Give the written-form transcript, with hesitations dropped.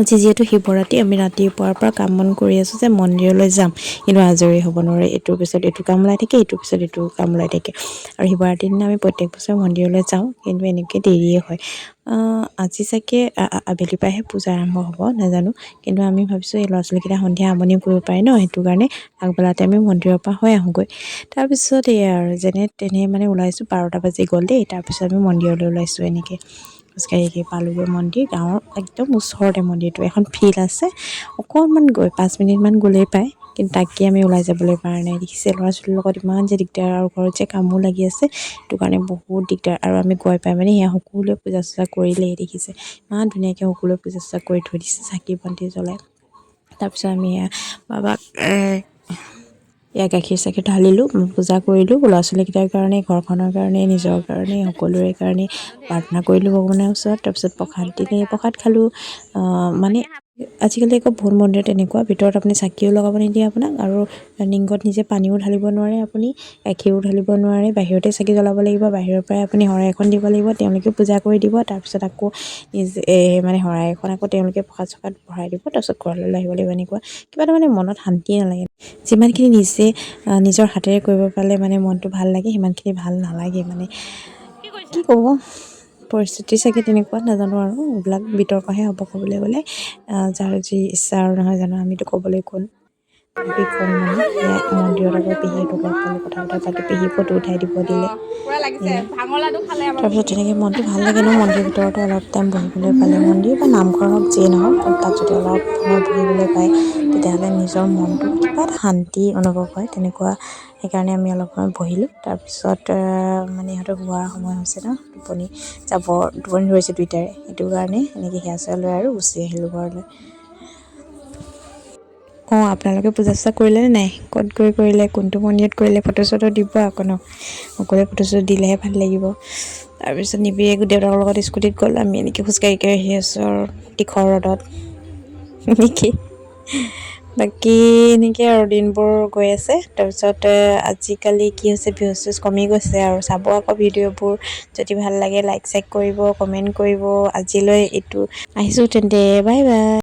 আজি যিহেতু শিৱৰাত্ৰি, আমি ৰাতিপুৱাৰ পৰা কাম বন কৰি আছোঁ যে মন্দিৰলৈ যাম, কিন্তু আজৰি হ'ব নোৱাৰে। এইটোৰ পিছত এইটো কাম ওলাই থাকে, এইটোৰ পিছত এইটো কাম ওলাই থাকে। আৰু শিৱৰাত্ৰিৰ দিনা আমি প্ৰত্যেক বছৰে মন্দিৰলৈ যাওঁ, কিন্তু এনেকৈ দেৰিয়ে হয়। আজি চাগে আবেলিৰ পৰাহে পূজা আৰম্ভ হ'ব, নাজানো। কিন্তু আমি ভাবিছোঁ এই ল'ৰা ছোৱালীকেইটা সন্ধিয়া আমনি কৰিব পাৰে ন, সেইটো কাৰণে আগবেলাতে আমি মন্দিৰৰ পৰা হৈ আহোঁগৈ। তাৰপিছত এয়া আৰু যেনে তেনে মানে ওলাইছোঁ, 12টা বাজি গ'ল দেই। তাৰপিছত আমি মন্দিৰলৈ ওলাইছোঁ এনেকৈ খোজকাঢ়ি পালোগৈ মন্দিৰ। গাঁৱৰ একদম ওচৰতে মন্দিৰটো, এখন ফিল্ড আছে, অকণমান গৈ 5 মিনিটমান গ'লেই পায়। কিন্তু তাকে আমি ওলাই যাবলৈ পৰা নাই। দেখিছে ল'ৰা ছোৱালীৰ লগত ইমান যে দিগদাৰ, আৰু ঘৰত যে কামো লাগি আছে, সেইটো কাৰণে বহুত দিগদাৰ। আৰু আমি গৈ পাই মানে সেয়া সকলোৱে পূজা চূজা কৰিলেই, দেখিছে ইমান ধুনীয়াকৈ সকলোৱে পূজা চূজা কৰি থৈ দিছে, চাকি বন্তি জ্বলাই। তাৰপিছত আমি বাবাক এয়া গাখীৰ চাখীৰ ঢালিলোঁ, পূজা কৰিলোঁ, ল'ৰা ছোৱালীকেইটাৰ কাৰণে, ঘৰখনৰ কাৰণে, নিজৰ কাৰণে, সকলোৰে কাৰণে প্ৰাৰ্থনা কৰিলোঁ ভগৱানৰ ওচৰত। তাৰপিছত প্ৰসাদ দিলে, প্ৰসাদ খালোঁ। মানে আজিকালি আকৌ বহুত মন্দিৰত তেনেকুৱা ভিতৰত আপুনি চাকিও লগাব নিদিয়ে আপোনাক, আৰু লিংগত নিজে পানীও ঢালিব নোৱাৰে, আপুনি গাখীৰো ঢালিব নোৱাৰে, বাহিৰতে চাকি জ্বলাব লাগিব। বাহিৰৰ পৰাই আপুনি শৰাই এখন দিব লাগিব, তেওঁলোকে পূজা কৰি দিব। তাৰপিছত আকৌ নিজে মানে শৰাই এখন আকৌ তেওঁলোকে প্ৰসাদ চসাদ ভৰাই দিব, তাৰপিছত ঘৰলৈ লৈ আহিব লাগিব। এনেকুৱা কিবা এটা মানে মনত শান্তিয়ে নালাগে। যিমানখিনি নিজে নিজৰ হাতেৰে কৰিব পাৰিলে মানে মনটো ভাল লাগে, সিমানখিনি ভাল নালাগে। মানে কি ক'ব, পৰিস্থিতি চাগে তেনেকুৱা, নাজানো আৰু এইবিলাক বিতৰ্কহে হ'ব ক'বলৈ গ'লে। যাৰ যি ইচ্ছা আৰু নহয় জানো, আমিতো ক'বলৈ কোন, তথাপি ক'ম মানে সেয়া মন্দিৰত আকৌ পেহীহঁতক লগ পালোঁ, কথা বতৰা পাতি, পেহী ফটো উঠাই দিব দিলে। তাৰপিছত তেনেকৈ মনটো ভাল লাগে ন, মন্দিৰৰ ভিতৰতে অলপ টাইম বহিবলৈ পালে। মন্দিৰ বা নামঘৰ হওক যিয়ে নহওক, তাত যদি অলপ সময় বহিবলৈ পায়, তেতিয়াহ'লে নিজৰ মনটো কিবা এটা শান্তি অনুভৱ হয়, তেনেকুৱা। সেইকাৰণে আমি অলপ সময় বহিলোঁ। তাৰপিছত মানে ইহঁতৰ শোৱাৰ সময় হৈছে ন, টোপনি ধৰিছে দুইটাৰে, সেইটো কাৰণে এনেকৈ সেয়া চেয়া লৈ আৰু গুচি আহিলোঁ ঘৰলৈ। আপোনালোকে পূজা চূজা কৰিলে নে নাই? ক'ত গৈ কৰিলে, কোনটো মন্দিৰত কৰিলে, ফটো চটো দিব আকৌ ন, সকলোৱে ফটো চটো দিলেহে ভাল লাগিব। তাৰপিছত নিবিড়ে দেউতাকৰ লগত স্কুটিত গ'ল, আমি এনেকৈ খোজকাঢ়ি আহি আছোঁ আৰু তীখৰ ৰ'দত নেকি। বাকী এনেকৈ আৰু দিনবোৰ গৈ আছে। তাৰপিছত আজিকালি কি হৈছে, ভিউজ চিউজ কমি গৈছে আৰু। চাব আকৌ ভিডিঅ'বোৰ, যদি ভাল লাগে লাইক চাইক কৰিব, কমেণ্ট কৰিব। আজিলৈ এইটো আহিছোঁ তেন্তে, বাই বাই।